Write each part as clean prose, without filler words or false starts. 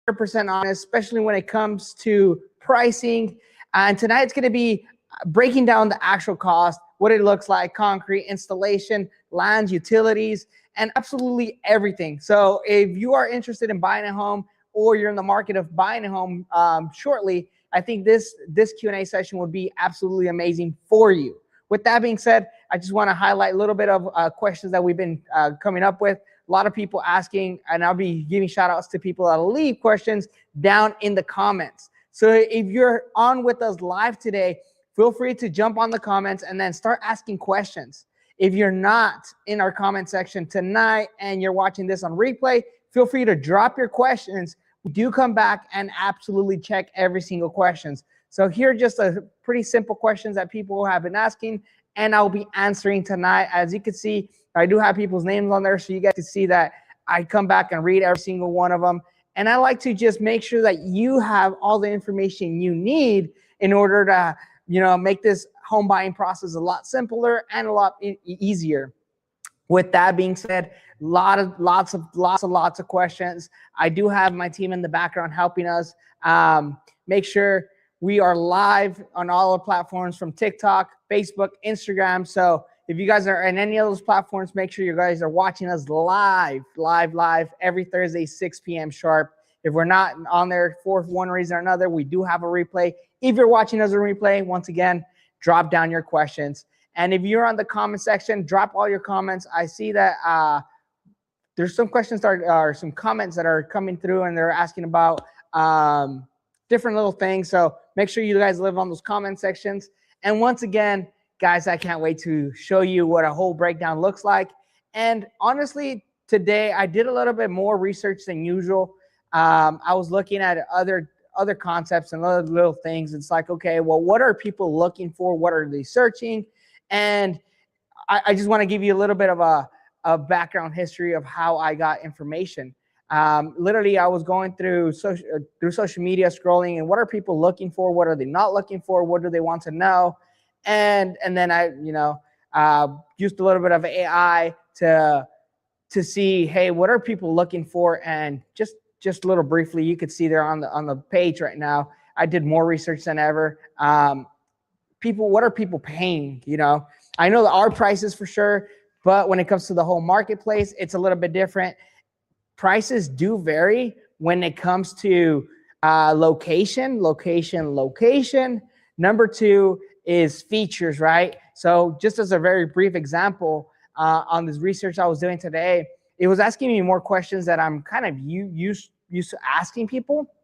100% honest, especially when it comes to pricing. And tonight's going to be breaking down the actual cost, what it looks like, concrete, installation, lands, utilities, and absolutely everything. So if you are interested in buying a home or you're in the market of buying a home shortly, I think this Q&A session would be absolutely amazing for you. With that being said, I just want to highlight a little bit of questions that we've been coming up with. A lot of people asking, and I'll be giving shout outs to people that leave questions down in the comments. So if you're on with us live today, feel free to jump on the comments and then start asking questions. If you're not in our comment section tonight and you're watching this on replay, feel free to drop your questions. We do come back and absolutely check every single questions. So here are just a pretty simple questions that people have been asking, and I'll be answering tonight. As you can see, I do have people's names on there, so you get to see that I come back and read every single one of them. And I like to just make sure that you have all the information you need in order to, make this home buying process a lot simpler and a lot easier. With that being said, lots of questions. I do have my team in the background helping us make sure we are live on all the platforms from TikTok, Facebook, Instagram. So if you guys are in any of those platforms, make sure you guys are watching us live every Thursday, 6 p.m. sharp. If we're not on there for one reason or another, we do have a replay. If you're watching us on replay, once again, drop down your questions. And if you're on the comment section, drop all your comments. I see that there's some questions or some comments that are coming through, and they're asking about different little things. So make sure you guys live on those comment sections. And once again, guys, I can't wait to show you what a whole breakdown looks like. And honestly, today I did a little bit more research than usual. I was looking at other concepts and other little things. It's like, okay, well, what are people looking for? What are they searching? And I just want to give you a little bit of a background history of how I got information. Literally, I was going through social media, scrolling, and what are people looking for? What are they not looking for? What do they want to know? And then I, used a little bit of AI to see, hey, what are people looking for? And just a little briefly, you could see there on the page right now, I did more research than ever. What are people paying? I know our prices for sure, but when it comes to the whole marketplace, it's a little bit different. Prices do vary when it comes to location. Number two is features, right? So just as a very brief example, on this research I was doing today, it was asking me more questions that I'm kind of used to asking people,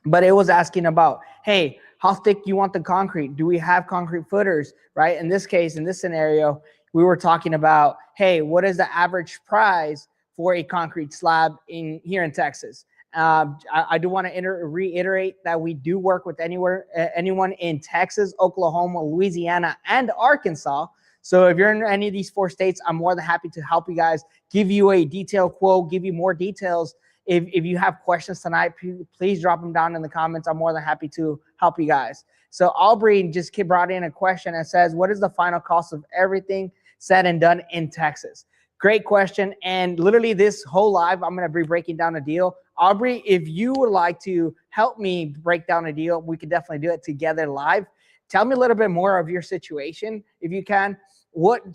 but it was asking about, hey, how thick you want the concrete? Do we have concrete footers, right? In this case, in this scenario, we were talking about, hey, what is the average price for a concrete slab here in Texas? I do want to reiterate that we do work with anyone in Texas, Oklahoma, Louisiana, and Arkansas. So if you're in any of these 4 states, I'm more than happy to help you guys, give you a detailed quote, give you more details. If you have questions tonight, please drop them down in the comments. I'm more than happy to help you guys. So Aubrey just brought in a question and says, what is the final cost of everything said and done in Texas? Great question. And literally this whole live, I'm going to be breaking down a deal. Aubrey, if you would like to help me break down a deal, we could definitely do it together live. Tell me a little bit more of your situation, if you can. What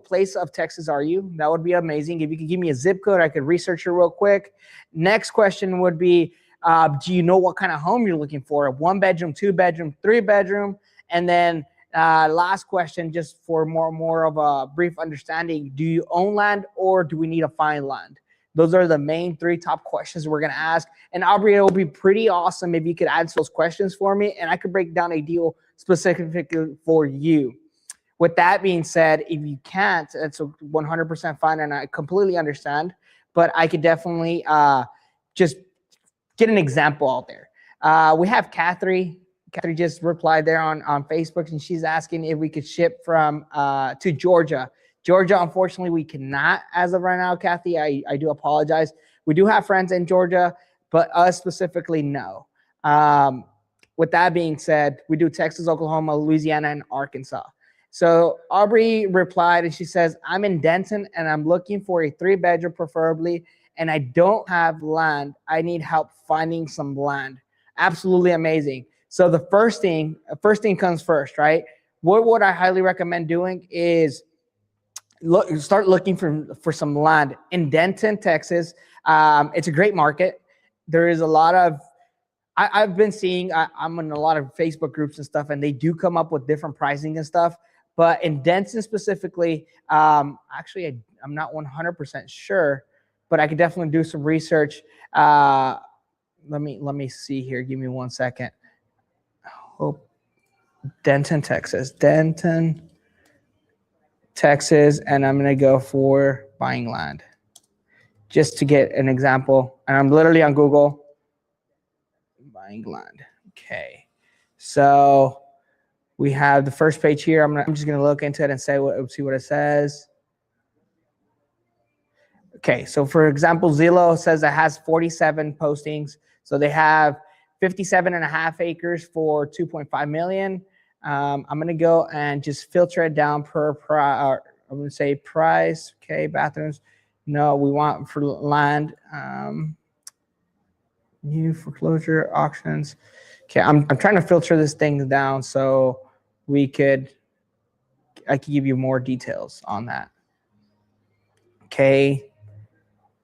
place of Texas are you? That would be amazing. If you could give me a zip code, I could research it real quick. Next question would be, do you know what kind of home you're looking for? A 1-bedroom, 2-bedroom, 3-bedroom? And then last question, just for more of a brief understanding, do you own land or do we need to find land? Those are the main 3 top questions we're going to ask. And Aubrey, it will be pretty awesome if you could answer those questions for me, and I could break down a deal specifically for you. With that being said, if you can't, it's 100% fine, and I completely understand. But I could definitely just get an example out there. We have Catherine. Catherine just replied there on Facebook, and she's asking if we could ship from to Georgia. Georgia, unfortunately, we cannot as of right now, Kathy. I do apologize. We do have friends in Georgia, but us specifically, no. With that being said, we do Texas, Oklahoma, Louisiana, and Arkansas. So Aubrey replied, and she says, I'm in Denton, and I'm looking for a 3-bedroom preferably, and I don't have land. I need help finding some land. Absolutely amazing. So the first thing comes first, right? What would I highly recommend doing is start looking for some land in Denton, Texas. It's a great market. There is a lot of, I've been seeing, I'm in a lot of Facebook groups and stuff, and they do come up with different pricing and stuff. But in Denton specifically, actually, I'm not 100% sure, but I could definitely do some research. Let me see here. Give me 1 second. Oh, Denton, Texas. Denton, Texas, and I'm going to go for buying land just to get an example. And I'm literally on Google. Buying land. Okay. So we have the first page here. I'm just going to look into it and see what it says. Okay. So for example, Zillow says it has 47 postings. So they have 57.5 acres for 2.5 million. I'm going to go and just filter it down per I'm going to say price. Okay. Bathrooms. No, we want for land. New foreclosure auctions. Okay. I'm trying to filter this thing down so I could give you more details on that. Okay.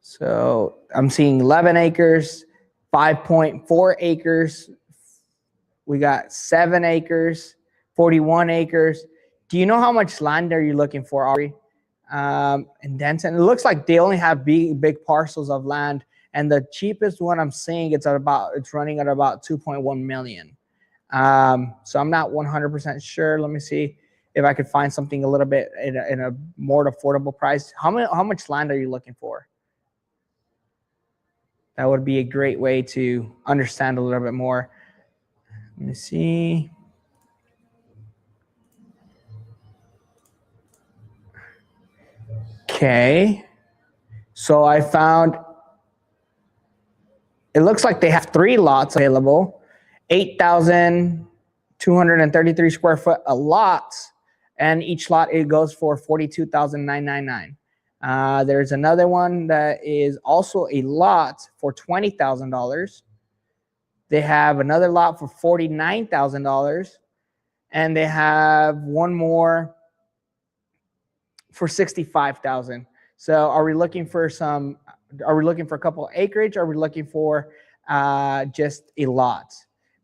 So I'm seeing 11 acres, 5.4 acres. We got 7 acres, 41 acres. Do you know how much land are you looking for, Aubrey? In Denton, it looks like they only have big parcels of land, and the cheapest one I'm seeing it's running at about 2.1 million. So I'm not 100% sure. Let me see if I could find something a little bit in a more affordable price. How much land are you looking for? That would be a great way to understand a little bit more. Let me see. Okay. So I found, it looks like they have 3 lots available, 8,233 square foot a lot. And each lot, it goes for $42,999. There's another one that is also a lot for $20,000. They have another lot for $49,000, and they have one more for $65,000. So, are we looking for a couple of acreage? Or are we looking for just a lot?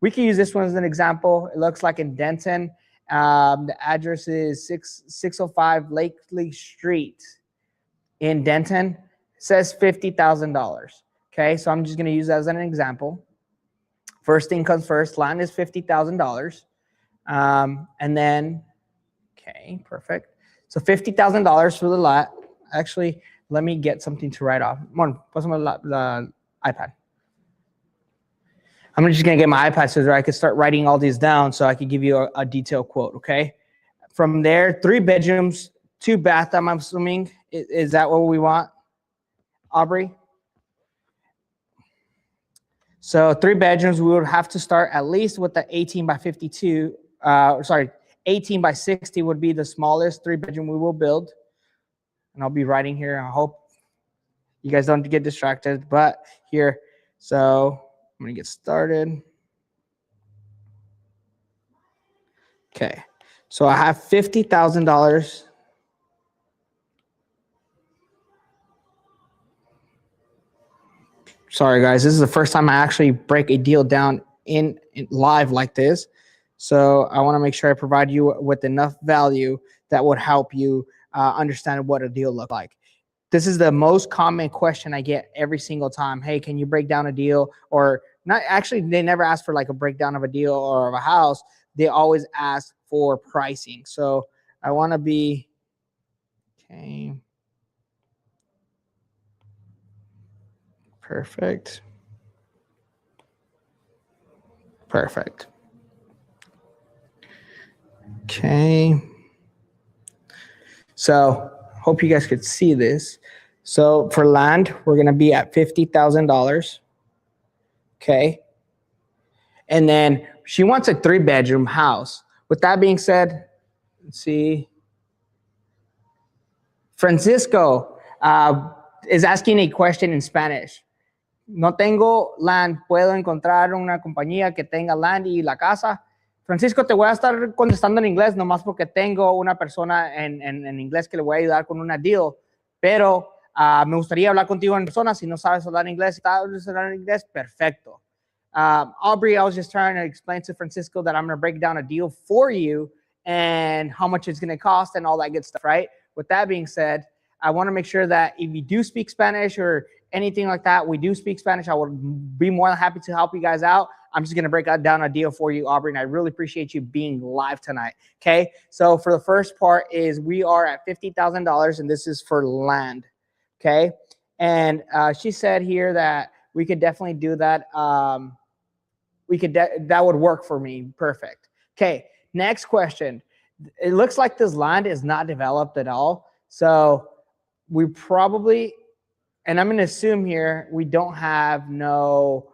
We can use this one as an example. It looks like in Denton, the address is 605 Lakely Street. In Denton, it says $50,000. Okay, so I'm just going to use that as an example. First thing comes first. Land is $50,000, and then, okay, perfect. So $50,000 for the lot. Actually, let me get something to write off. Come on, put some of the iPad. I'm just going to get my iPad so that I can start writing all these down so I can give you a detailed quote. Okay. From there, 3 bedrooms, 2 baths. I'm assuming. Is that what we want, Aubrey? So 3 bedrooms, we would have to start at least with the 18 by 52. 18 by 60 would be the smallest 3-bedroom we will build. And I'll be writing here. I hope you guys don't get distracted. But here, so I'm going to get started. Okay. So I have $50,000. Sorry, guys. This is the first time I actually break a deal down in live like this. So I want to make sure I provide you with enough value that would help you understand what a deal looks like. This is the most common question I get every single time. Hey, can you break down a deal? Or not, actually, they never ask for like a breakdown of a deal or of a house. They always ask for pricing. So I want to be, okay. Perfect. Perfect. Okay. So hope you guys could see this. So for land, we're going to be at $50,000. Okay. And then she wants a 3-bedroom house. With that being said, let's see. Francisco, is asking a question in Spanish. No tengo land. ¿Puedo encontrar una compañía que tenga land y la casa? Francisco, te voy a estar contestando en inglés, nomás porque tengo una persona en inglés que le voy a ayudar con una deal, pero me gustaría hablar contigo en persona. Si no sabes hablar inglés, si sabes hablar inglés, perfecto. Aubrey, I was just trying to explain to Francisco that I'm going to break down a deal for you and how much it's going to cost and all that good stuff, right? With that being said, I want to make sure that if you do speak Spanish or anything like that, we do speak Spanish. I would be more than happy to help you guys out. I'm just going to break down a deal for you, Aubrey, and I really appreciate you being live tonight. Okay, so for the first part is we are at $50,000, and this is for land. Okay, and she said here that we could definitely do that. That would work for me. Perfect. Okay, next question. It looks like this land is not developed at all, so we probably, and I'm going to assume here we don't have no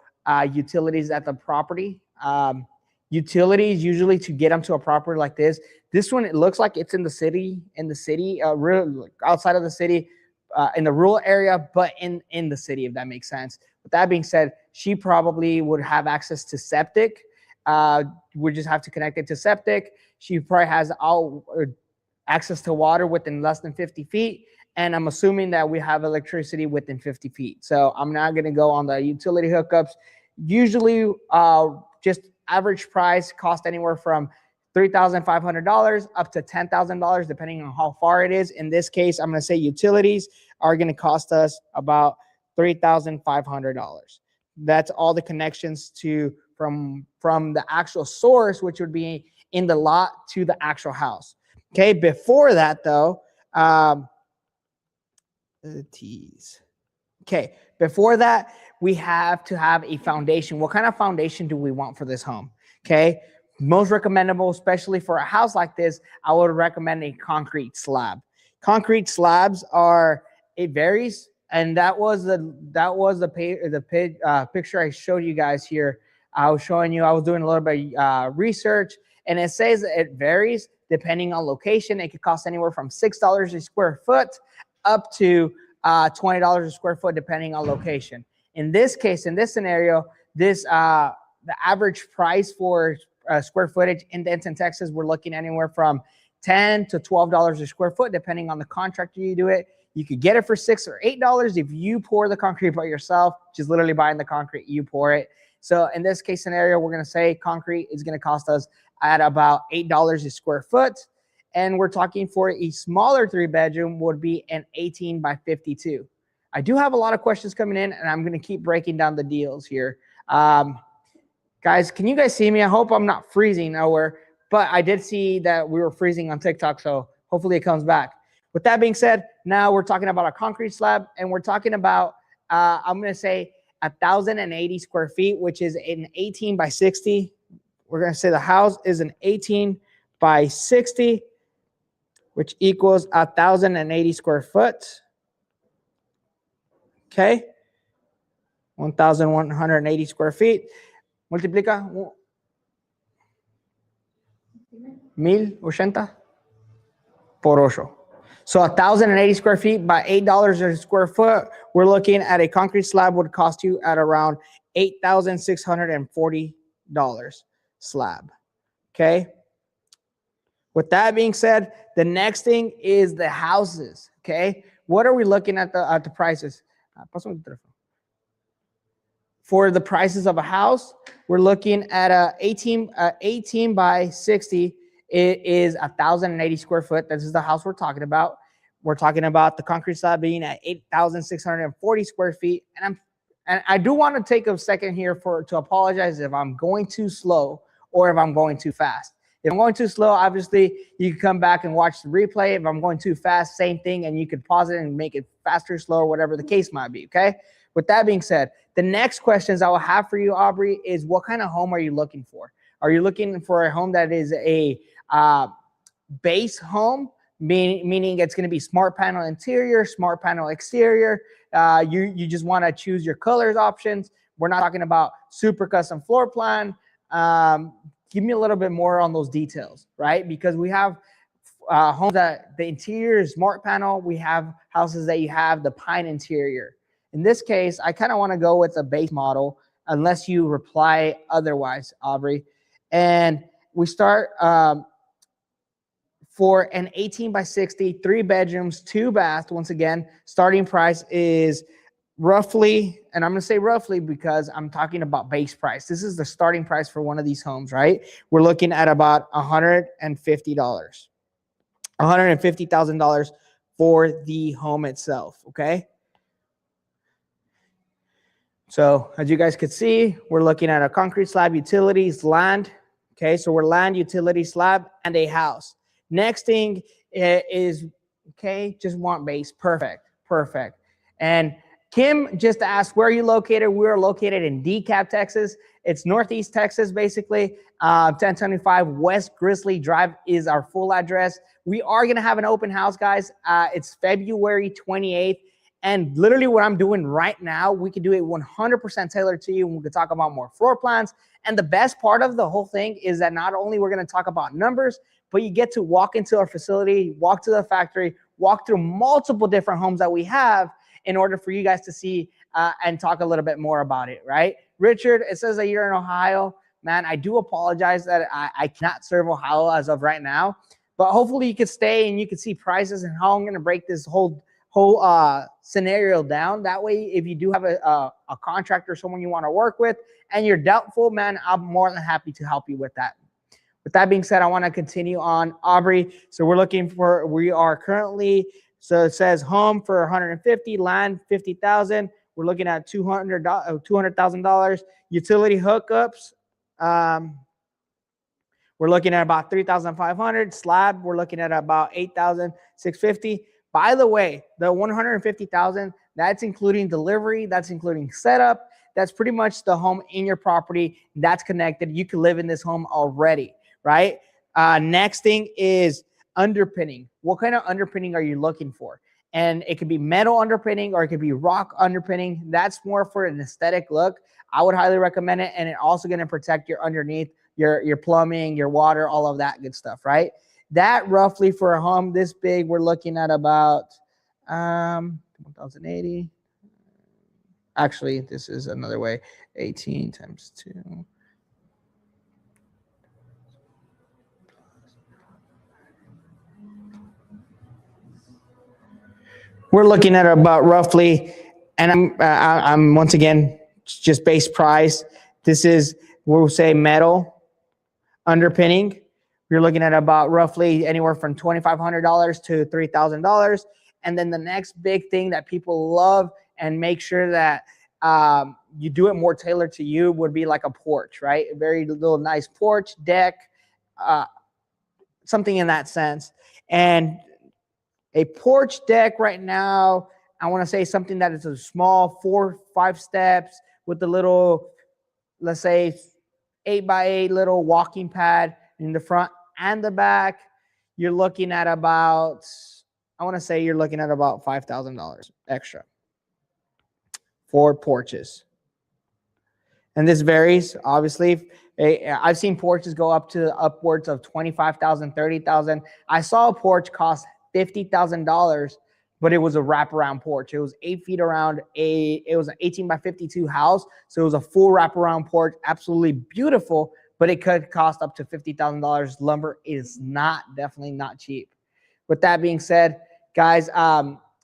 utilities at the property. Utilities usually to get them to a property like this. This one, it looks like it's in the city, real outside of the city, in the rural area, but in the city, if that makes sense. With that being said, she probably would have access to septic. We just have to connect it to septic. She probably has access to water within less than 50 feet. And I'm assuming that we have electricity within 50 feet. So I'm not going to go on the utility hookups. Usually, just average price cost anywhere from $3,500 up to $10,000, depending on how far it is. In this case, I'm going to say utilities are going to cost us about $3,500. That's all the connections from the actual source, which would be in the lot to the actual house. Okay, before that though, okay, before that, we have to have a foundation. What kind of foundation do we want for this home? Okay, most recommendable, especially for a house like this, I would recommend a concrete slab. Concrete slabs it varies, and that was the picture I showed you guys here. I was doing a little bit of research, and it says it varies depending on location. It could cost anywhere from $6 a square foot up to $20 a square foot, depending on location. In this case, in this scenario, the average price for square footage in Denton, Texas, we're looking anywhere from $10 to $12 a square foot, depending on the contractor you do it. You could get it for $6 or $8 if you pour the concrete by yourself, just literally buying the concrete, you pour it. So in this case scenario, we're going to say concrete is going to cost us at about $8 a square foot. And we're talking for a smaller 3-bedroom would be an 18 by 52. I do have a lot of questions coming in, and I'm going to keep breaking down the deals here. Guys, can you guys see me? I hope I'm not freezing nowhere, but I did see that we were freezing on TikTok, so hopefully it comes back. With that being said, now we're talking about a concrete slab, and we're talking about, I'm going to say 1,080 square feet, which is an 18 by 60. We're going to say the house is an 18 by 60, which equals 1,080 square foot. Okay. 1,180 square feet. Multiplica 1,080 por 8. So 1,080 square feet by $8 a square foot. We're looking at a concrete slab would cost you at around $8,640 slab. Okay. With that being said, the next thing is the houses. Okay. What are we looking at the prices? For the prices of a house, we're looking at a 18 by 60. It is 1,080 square foot. This is the house we're talking about. We're talking about the concrete slab being at 8,640 square feet. And I do want to take a second here to apologize if I'm going too slow or if I'm going too fast. If I'm going too slow, obviously you can come back and watch the replay. If I'm going too fast, same thing, and you could pause it and make it faster, slower, whatever the case might be. Okay. With that being said, the next questions I will have for you, Aubrey, is what kind of home are you looking for? Are you looking for a home that is a base home, meaning it's going to be smart panel interior, smart panel exterior? You just want to choose your colors options. We're not talking about super custom floor plan. Give me a little bit more on those details, right? Because we have homes that the interior is smart panel. We have houses that you have the pine interior. In this case, I kind of want to go with a base model unless you reply otherwise, Aubrey. And we start for an 18 by 60, 3 bedrooms, 2 baths. Once again, starting price is roughly, and I'm going to say roughly because I'm talking about base price. This is the starting price for one of these homes, right? We're looking at about $150, $150,000 for the home itself, okay? So as you guys could see, we're looking at a concrete slab, utilities, land. Okay, so we're land, utility, slab, and a house. Next thing is, okay, just want base. Perfect, perfect. And Kim just asked, where are you located? We're located in DeKalb, Texas. It's Northeast Texas, basically. 1025 West Grizzly Drive is our full address. We are going to have an open house, guys. It's February 28th. And literally what I'm doing right now, we can do it 100% tailored to you. And we can talk about more floor plans. And the best part of the whole thing is that not only we're going to talk about numbers, but you get to walk into our facility, walk to the factory, walk through multiple different homes that we have in order for you guys to see and talk a little bit more about it, right? Richard, it says that you're in Ohio. Man, I do apologize that I cannot serve Ohio as of right now. But hopefully you can stay and you can see prices and how I'm going to break this whole scenario down. That way, if you do have a contractor, someone you want to work with, and you're doubtful, man, I'm more than happy to help you with that. With that being said, I want to continue on, Aubrey. So we are currently, so it says home for 150, land 50,000. We're looking at $200,000. Utility hookups, we're looking at about 3,500. Slab, we're looking at about 8,650. By the way, the 150,000, that's including delivery, that's including setup, that's pretty much the home in your property that's connected. You can live in this home already, right? Next thing is underpinning. What kind of underpinning are you looking for? And it could be metal underpinning or it could be rock underpinning. That's more for an aesthetic look. I would highly recommend it. And it's also going to protect your underneath, your plumbing, your water, all of that good stuff, right? That roughly for a home this big, we're looking at about 1,080. Actually, this is another way. 18 times 2. We're looking at about roughly, and I'm once again just base price. This is, we'll say metal underpinning. You're looking at about roughly anywhere from $2,500 to $3,000. And then the next big thing that people love and make sure that you do it more tailored to you would be like a porch, right? A very little nice porch, deck, something in that sense. And a porch deck right now, I want to say something that is a small 4-5 steps with the little, let's say 8x8 little walking pad in the front and the back. You're looking at about, I want to say you're looking at about $5,000 extra for porches. And this varies, obviously. I've seen porches go up to upwards of $25,000, $30,000. I saw a porch cost $50,000, but it was a wraparound porch. It was 8 feet around. It was an 18 by 52 house, so it was a full wraparound porch. Absolutely beautiful, but it could cost up to $50,000. Lumber is definitely not cheap. With that being said, guys,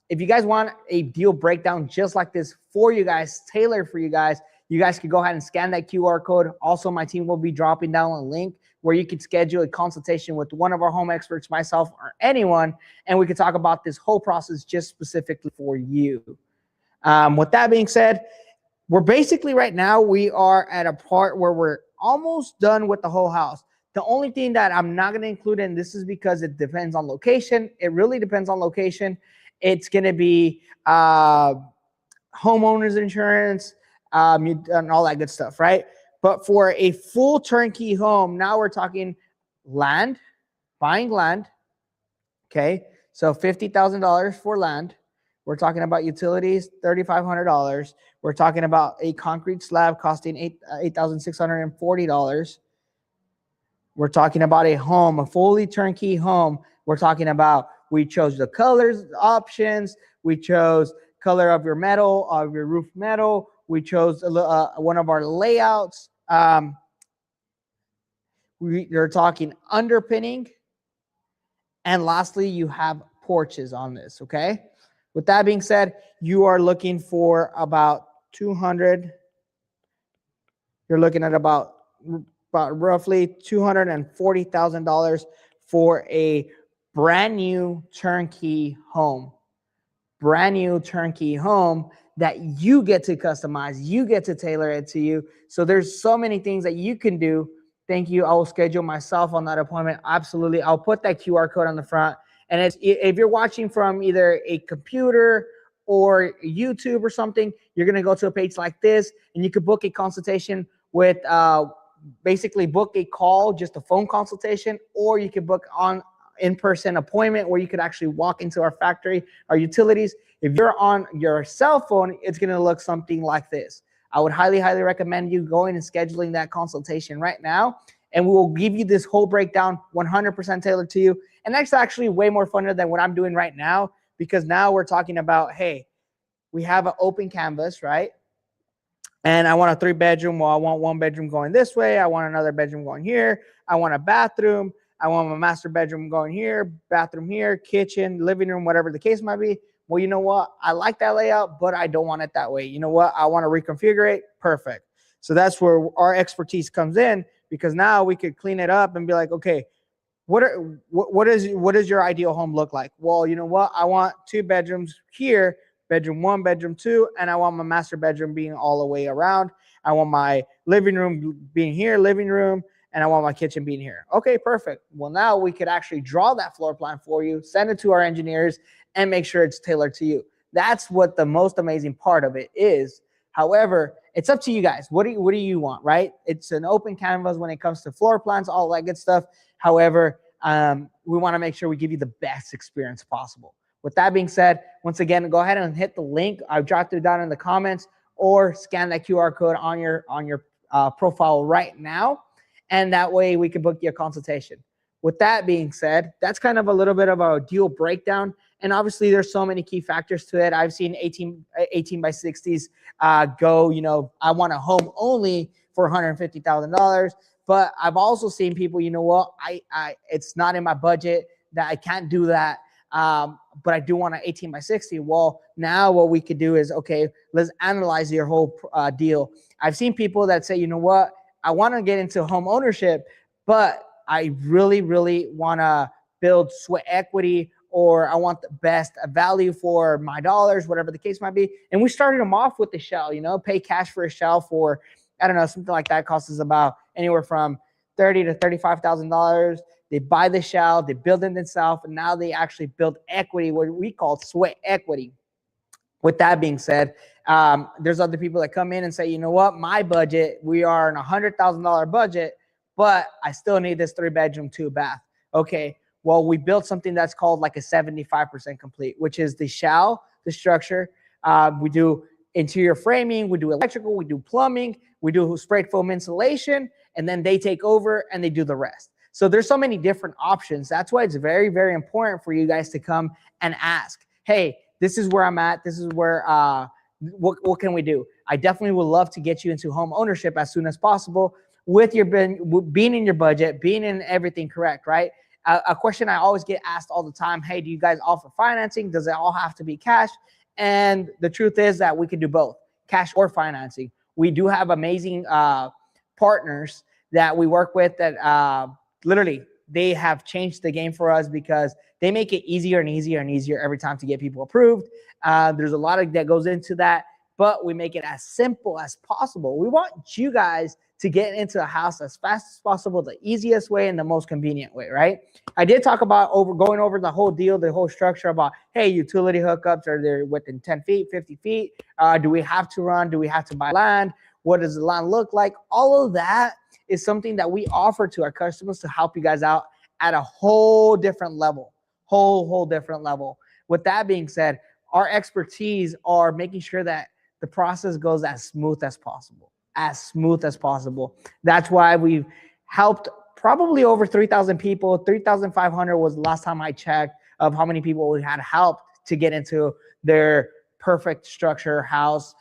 if you guys want a deal breakdown just like this for you guys, tailored for you guys can go ahead and scan that QR code. Also, my team will be dropping down a link where you can schedule a consultation with one of our home experts, myself, or anyone, and we can talk about this whole process just specifically for you. With that being said, we're basically right now, we are at a part where we're almost done with the whole house. The only thing that I'm not going to include in this is because it depends on location. It really depends on location. It's going to be homeowners insurance and all that good stuff, right? But for a full turnkey home, now we're talking land, buying land. Okay, so $50,000 for land. We're talking about utilities, $3,500. We're talking about a concrete slab costing $8,640. We're talking about a home, a fully turnkey home, We're talking about, we chose the colors options. We chose color of your metal, of your roof metal. We chose one of our layouts. You're talking underpinning. And lastly, you have porches on this, okay? With that being said, you are looking for about 200. You're looking at about roughly $240,000 for a brand new turnkey home. Brand new turnkey home that you get to customize. You get to tailor it to you. So there's so many things that you can do. Thank you. I will schedule myself on that appointment. Absolutely. I'll put that QR code on the front. And if you're watching from either a computer or YouTube or something, you're going to go to a page like this, and you could book a consultation with basically book a call, just a phone consultation, or you could book on in-person appointment where you could actually walk into our factory, our utilities. If you're on your cell phone, it's going to look something like this. I would highly, highly recommend you going and scheduling that consultation right now, and we will give you this whole breakdown 100% tailored to you. And that's actually way more funner than what I'm doing right now, because now we're talking about, hey, we have an open canvas, right? And I want a 3-bedroom. Well, I want 1 bedroom going this way. I want another bedroom going here. I want a bathroom. I want my master bedroom going here, bathroom here, kitchen, living room, whatever the case might be. Well, you know what? I like that layout, but I don't want it that way. You know what? I want to reconfigure it. Perfect. So that's where our expertise comes in, because now we could clean it up and be like, okay, what does your ideal home look like? Well, you know what? I want 2 bedrooms here, bedroom 1, bedroom 2, and I want my master bedroom being all the way around. I want my living room being here, living room, and I want my kitchen being here. Okay, perfect. Well, now we could actually draw that floor plan for you, send it to our engineers, and make sure it's tailored to you. That's what the most amazing part of it is. However, it's up to you guys. What do you want, right? It's an open canvas when it comes to floor plans, all that good stuff. However, we want to make sure we give you the best experience possible. With that being said, once again, go ahead and hit the link. I've dropped it down in the comments, or scan that QR code on your profile right now. And that way we can book you a consultation. With that being said, that's kind of a little bit of a deal breakdown. And obviously there's so many key factors to it. I've seen 18 by 60s go, you know, I want a home only for $150,000. But I've also seen people, you know what, it's not in my budget, that I can't do that. But I do want an 18 by 60. Well, now what we could do is, okay, let's analyze your whole deal. I've seen people that say, you know what, I want to get into home ownership, but I really, really want to build sweat equity, or I want the best value for my dollars, whatever the case might be. And we started them off with the shell, you know, pay cash for a shell for, I don't know, something like that costs us about anywhere from $30,000 to $35,000. They buy the shell, they build it themselves, and now they actually build equity, what we call sweat equity. With that being said, there's other people that come in and say, you know what, my budget, we are in $100,000 budget, but I still need this 3-bedroom, 2-bath. Okay, well, we built something that's called like a 75% complete, which is the shell, the structure. We do interior framing, we do electrical, we do plumbing, we do sprayed foam insulation, and then they take over and they do the rest. So there's so many different options. That's why it's very, very important for you guys to come and ask, hey, this is where I'm at. This is where, what can we do? I definitely would love to get you into home ownership as soon as possible with your being in your budget, being in everything correct, right? A question I always get asked all the time, hey, do you guys offer financing? Does it all have to be cash? And the truth is that we can do both, cash or financing. We do have amazing partners that we work with that literally they have changed the game for us, because they make it easier and easier and easier every time to get people approved. There's a lot that goes into that, but we make it as simple as possible. We want you guys to get into a house as fast as possible, the easiest way and the most convenient way, right? I did talk about going over the whole deal, the whole structure about, hey, utility hookups, are they within 10 feet, 50 feet? Do we have to run? Do we have to buy land? What does the land look like? All of that is something that we offer to our customers to help you guys out at a whole different level, whole different level. With that being said, our expertise are making sure that the process goes as smooth as possible, as smooth as possible. That's why we've helped probably over 3,000 people. 3,500 was the last time I checked of how many people we had helped to get into their perfect structure house.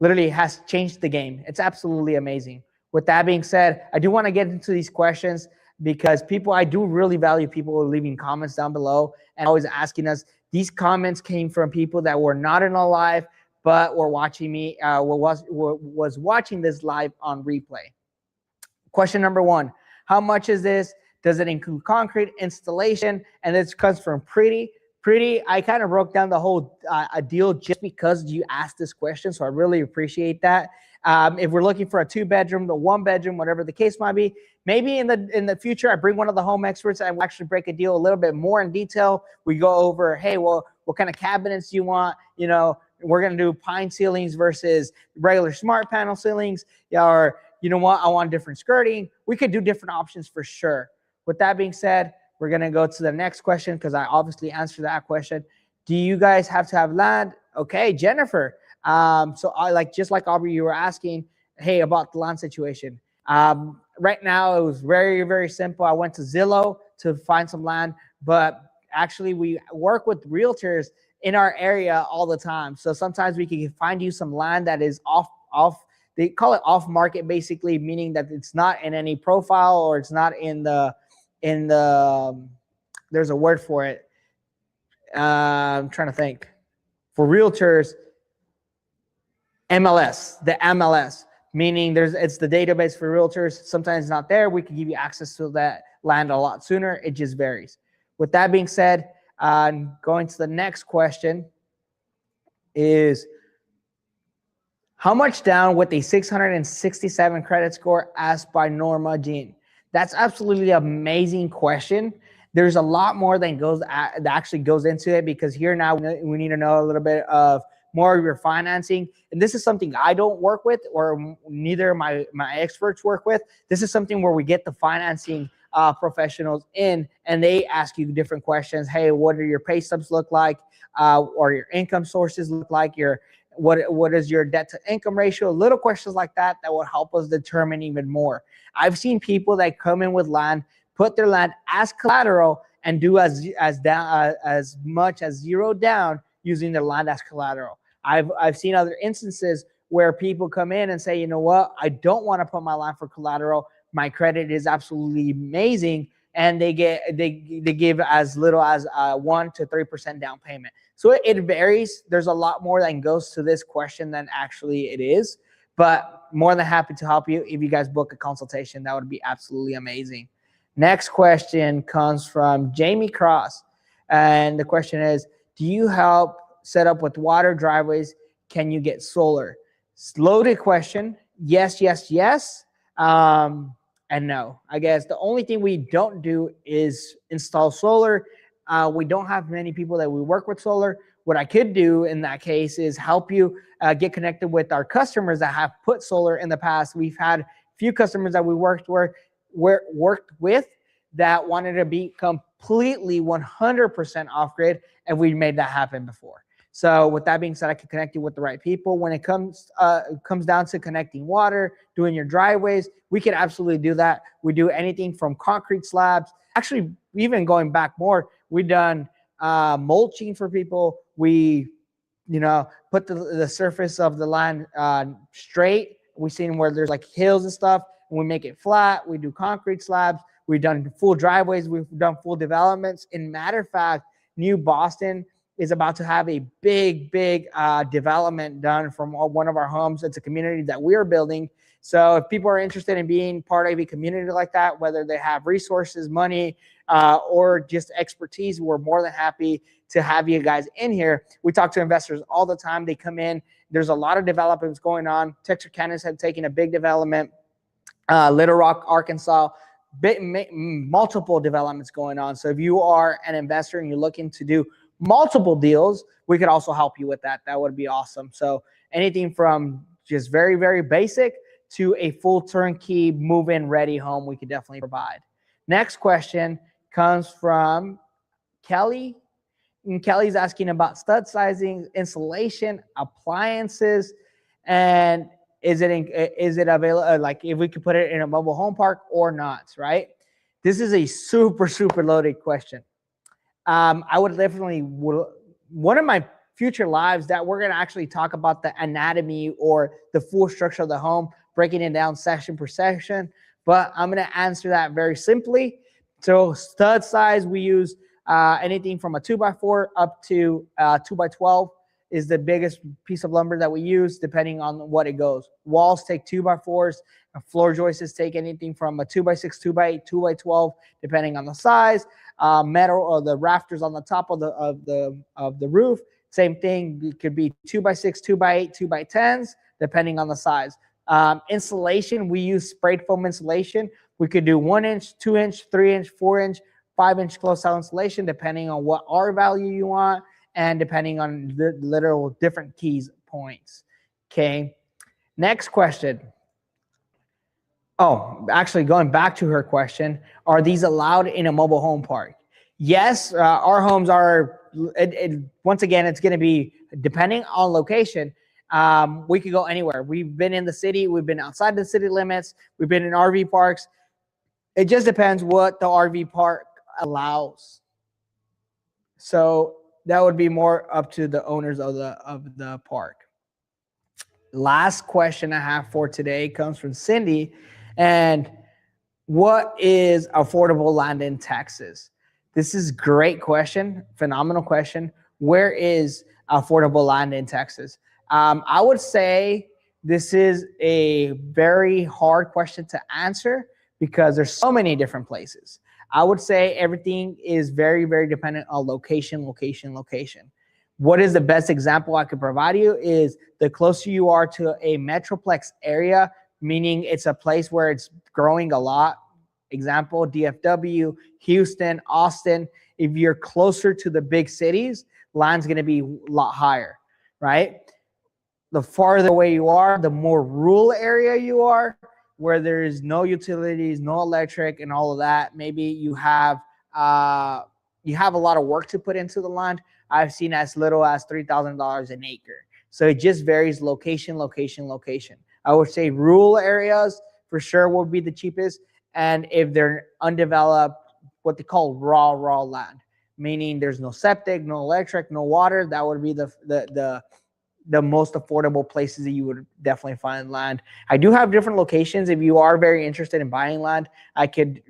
Literally has changed the game. It's absolutely amazing. With that being said, I do want to get into these questions because I do really value people leaving comments down below and always asking us. These comments came from people that were not in a live, but were watching me, was watching this live on replay. Question number 1, how much is this? Does it include concrete, installation? And this comes from Pretty. I kind of broke down the whole deal just because you asked this question, so I really appreciate that. If we're looking for a 2-bedroom, the 1-bedroom, whatever the case might be, maybe in the future, I bring one of the home experts and we'll actually break a deal a little bit more in detail. We go over, hey, well, what kind of cabinets do you want? You know, we're going to do pine ceilings versus regular smart panel ceilings, or you know what, I want different skirting. We could do different options for sure. With that being said, we're going to go to the next question because I obviously answered that question. Do you guys have to have land? Okay, Jennifer. So just like Aubrey, you were asking, hey, about the land situation. Right now, it was very, very simple. I went to Zillow to find some land, but actually we work with realtors in our area all the time. So sometimes we can find you some land that is off. They call it off market, basically, meaning that it's not in any profile or it's not in the there's a word for it. I'm trying to think. For realtors, MLS, the MLS, meaning it's the database for realtors. Sometimes it's not there. We can give you access to that land a lot sooner. It just varies. With that being said, going to the next question is, how much down with a 667 credit score, asked by Norma Jean? That's absolutely an amazing question. There's a lot more that actually goes into it, because here now we need to know a little bit of more of your financing. And this is something I don't work with, or neither my experts work with. This is something where we get the financing professionals in, and they ask you different questions. Hey, what do your pay stubs look like? Or your income sources look like? What is your debt to income ratio? Little questions like that will help us determine even more. I've seen people that come in with land, put their land as collateral, and do as much as 0 down using their land as collateral. I've seen other instances where people come in and say, you know what, I don't want to put my land for collateral. My credit is absolutely amazing, and they give as little as 1 to 3% down payment. So it varies. There's a lot more that goes to this question than actually it is, but more than happy to help you. If you guys book a consultation, that would be absolutely amazing. Next question comes from Jamie Cross, and the question is, do you help set up with water driveways? Can you get solar? Loaded question. Yes, yes, yes. And no. I guess the only thing we don't do is install solar. We don't have many people that we work with solar. What I could do in that case is help you get connected with our customers that have put solar in the past. We've had a few customers that we worked with that wanted to be completely 100% off grid, and we made that happen before. So with that being said, I can connect you with the right people. When it comes down to connecting water, doing your driveways, we can absolutely do that. We do anything from concrete slabs. Actually, even going back more, we've done mulching for people. We, put the surface of the land straight. We've seen where there's like hills and stuff, and we make it flat. We do concrete slabs. We've done full driveways. We've done full developments. In matter of fact, New Boston is about to have a big development done from one of our homes. It's a community that we are building. So if people are interested in being part of a community like that, whether they have resources, money, or just expertise, we're more than happy to have you guys in here. We talk to investors all the time. They come in. There's a lot of developments going on. Texarkana had taken a big development. Little Rock, Arkansas, multiple developments going on. So if you are an investor and you're looking to do multiple deals, we could also help you with that. That would be awesome. So anything from just very, very basic to a full turnkey move-in ready home, we could definitely provide. Next question comes from Kelly. And Kelly's asking about stud sizing, insulation, appliances, and is it available? Like if we could put it in a mobile home park or not, right? This is a super, super loaded question. I would definitely, one of my future lives that we're going to actually talk about the anatomy or the full structure of the home, breaking it down section per section. But I'm going to answer that very simply. So stud size, we use anything from a 2x4 up to 2x12 is the biggest piece of lumber that we use, depending on what it goes. Walls take 2x4s. Floor joists take anything from a 2x6, 2x8, 2x12, depending on the size. Metal or the rafters on the top of the roof, same thing. It could be 2x6, 2x8, 2x10s, depending on the size. Insulation, we use sprayed foam insulation. We could do 1 inch, 2 inch, 3 inch, 4 inch, 5 inch close out insulation, depending on what R value you want and depending on the literal different keys points. Okay. Next question. Oh, actually going back to her question, are these allowed in a mobile home park? Yes, our homes are, once again, it's going to be depending on location. We could go anywhere. We've been in the city. We've been outside the city limits. We've been in RV parks. It just depends what the RV park allows. So that would be more up to the owners of the park. Last question I have for today comes from Cindy. And what is affordable land in Texas? This is a great question, phenomenal question. Where is affordable land in Texas? I would say this is a very hard question to answer because there's so many different places. I would say everything is very, very dependent on location. What is the best example I could provide you is the closer you are to a metroplex area, meaning it's a place where it's growing a lot. Example, DFW, Houston, Austin. If you're closer to the big cities, land's going to be a lot higher, right? The farther away you are, the more rural area you are, where there is no utilities, no electric, and all of that. Maybe you have a lot of work to put into the land. I've seen as little as $3,000 an acre. So it just varies location. I would say rural areas for sure will be the cheapest. And if they're undeveloped, what they call raw land, meaning there's no septic, no electric, no water, that would be the most affordable places that you would definitely find land. I do have different locations. If you are very interested in buying land, I could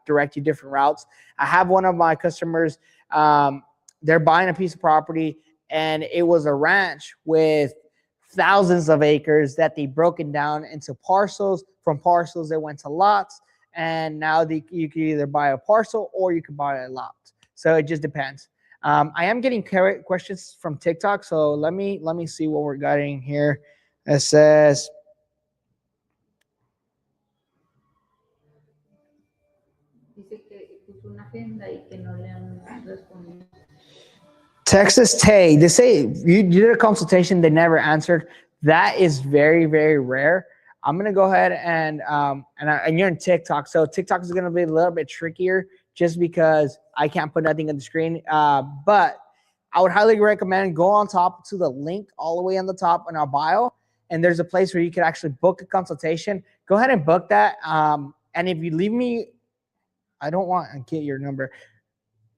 direct you different routes. I have one of my customers, they're buying a piece of property, and it was a ranch with thousands of acres that they broken down into parcels. From parcels, they went to lots, and now you can either buy a parcel or you can buy a lot. So it just depends. I am getting questions from TikTok, so let me see what we're getting here. It says, Texas Tay, they say you did a consultation, they never answered. That is very, very rare. I'm gonna go ahead and you're in TikTok, so TikTok is gonna be a little bit trickier just because I can't put nothing on the screen. But I would highly recommend go on top to the link all the way on the top in our bio, and there's a place where you can actually book a consultation. Go ahead and book that. And if you leave me, I don't want to get your number.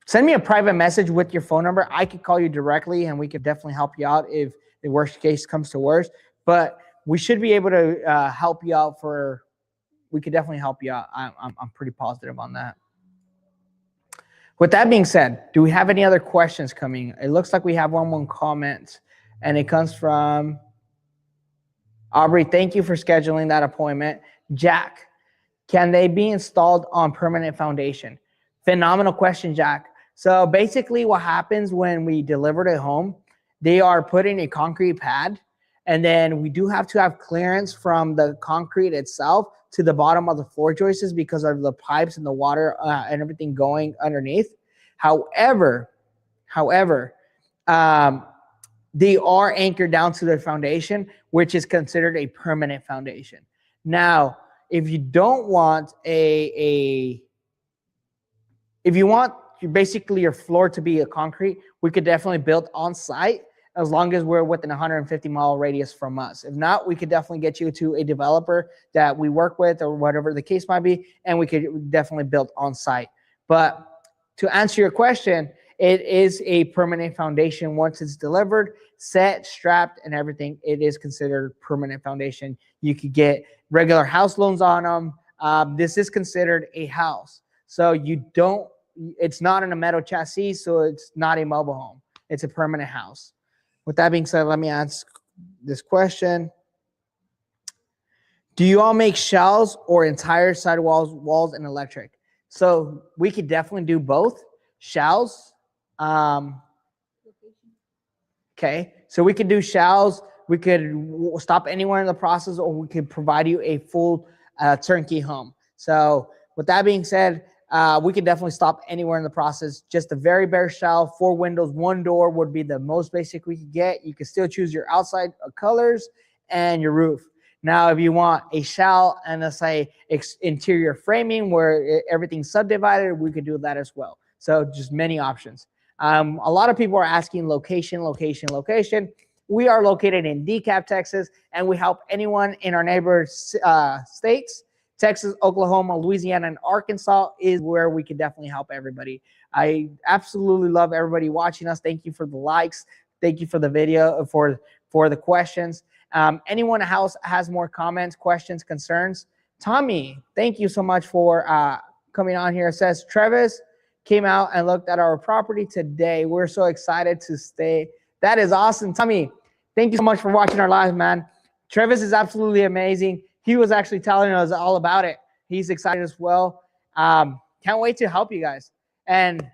Send me a private message with your phone number. I could call you directly, and we could definitely help you out if the worst case comes to worst. But we should be able to help you out. We could definitely help you out. I'm pretty positive on that. With that being said, do we have any other questions coming? It looks like we have one more comment, and it comes from Aubrey. Thank you for scheduling that appointment. Jack, can they be installed on permanent foundation? Phenomenal question, Jack. So basically what happens when we deliver a home, they are putting a concrete pad, and then we do have to have clearance from the concrete itself to the bottom of the floor joists because of the pipes and the water and everything going underneath. However, they are anchored down to the foundation, which is considered a permanent foundation. Now, if you don't want if you want basically your floor to be a concrete, we could definitely build on site. as long as we're within a 150-mile radius from us. If not, we could definitely get you to a developer that we work with or whatever the case might be, and we could definitely build on site. But to answer your question, it is a permanent foundation. Once it's delivered, set, strapped, and everything, it is considered permanent foundation. You could get regular house loans on them. This is considered a house. So it's not in a metal chassis, so it's not a mobile home. It's a permanent house. With that being said, let me ask this question. Do you all make shells or entire walls and electric? So we could definitely do both. Shells. Okay, so we could do shells. We could stop anywhere in the process, or we could provide you a full turnkey home. So with that being said, we could definitely stop anywhere in the process. Just a very bare shell, 4 windows, 1 door would be the most basic we could get. You could still choose your outside colors and your roof. Now, if you want a shell and let's say interior framing where everything's subdivided, we could do that as well. So just many options. A lot of people are asking location. We are located in DeKalb, Texas, and we help anyone in our neighbor states. Texas, Oklahoma, Louisiana, and Arkansas is where we can definitely help everybody. I absolutely love everybody watching us. Thank you for the likes. Thank you for the video, for the questions. Anyone else has more comments, questions, concerns? Tommy, thank you so much for coming on here. It says, Travis came out and looked at our property today. We're so excited to stay. That is awesome. Tommy, thank you so much for watching our live, man. Travis is absolutely amazing. He was actually telling us all about it. He's excited as well. Can't wait to help you guys. And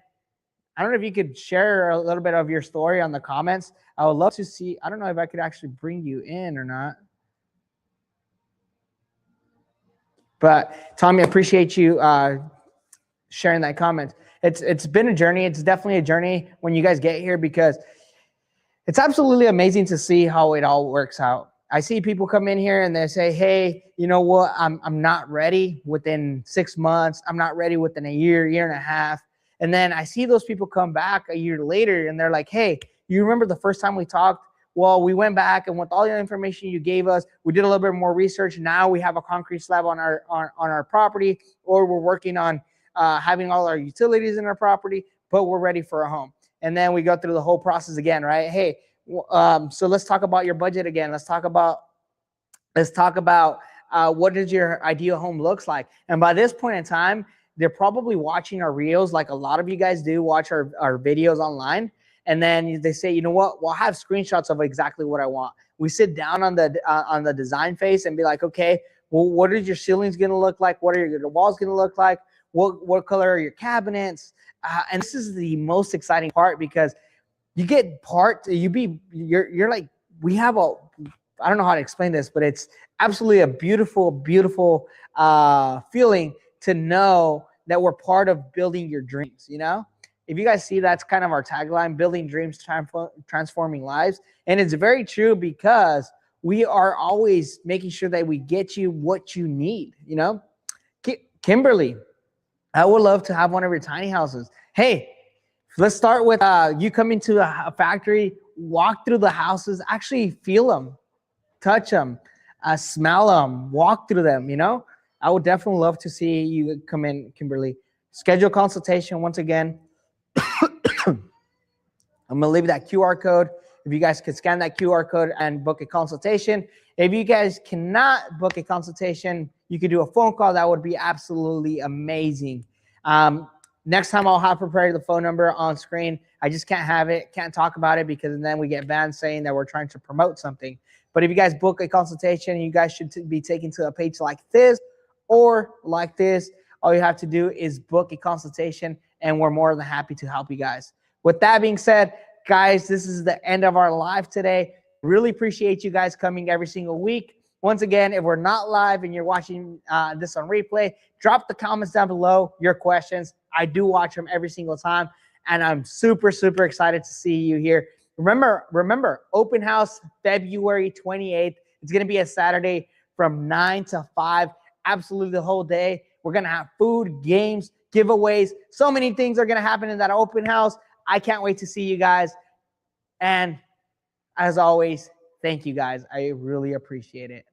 I don't know if you could share a little bit of your story on the comments. I would love to see. I don't know if I could actually bring you in or not. But Tommy, I appreciate you sharing that comment. It's been a journey. It's definitely a journey when you guys get here, because it's absolutely amazing to see how it all works out. I see people come in here and they say, hey, you know what? I'm not ready within 6 months. I'm not ready within a year and a half. And then I see those people come back a year later and they're like, hey, you remember the first time we talked? Well, we went back and with all the information you gave us, we did a little bit more research. Now we have a concrete slab on our property, or we're working on having all our utilities in our property, but we're ready for a home. And then we go through the whole process again, right? Hey, so let's talk about your budget again. Let's talk about what does your ideal home looks like. And by this point in time, they're probably watching our reels, like a lot of you guys do watch our videos online. And then they say, you know what? We'll have screenshots of exactly what I want. We sit down on the design phase and be like, okay, well, what is your ceilings going to look like? What are your walls going to look like? What color are your cabinets? And this is the most exciting part, because you get you're like, we have I don't know how to explain this, but it's absolutely a beautiful, beautiful feeling to know that we're part of building your dreams. You know, if you guys see, that's kind of our tagline: building dreams, transforming lives. And it's very true, because we are always making sure that we get you what you need. You know, Kimberly, I would love to have one of your tiny houses. Hey, let's start with you coming to a factory, walk through the houses, actually feel them, touch them, smell them, walk through them. You know, I would definitely love to see you come in, Kimberly. Schedule consultation. Once again, I'm going to leave that QR code. If you guys could scan that QR code and book a consultation. If you guys cannot book a consultation, you could do a phone call. That would be absolutely amazing. Next time I'll have prepared the phone number on screen. I just can't talk about it, because then we get banned saying that we're trying to promote something. But if you guys book a consultation, you guys should be taken to a page like this or like this. All you have to do is book a consultation, and we're more than happy to help you guys. With that being said, guys, this is the end of our live today. Really appreciate you guys coming every single week. Once again, if we're not live and you're watching this on replay, drop the comments down below, your questions. I do watch them every single time, and I'm super, super excited to see you here. Remember, open house February 28th. It's going to be a Saturday from 9 to 5, absolutely the whole day. We're going to have food, games, giveaways. So many things are going to happen in that open house. I can't wait to see you guys. And As always, thank you guys. I really appreciate it.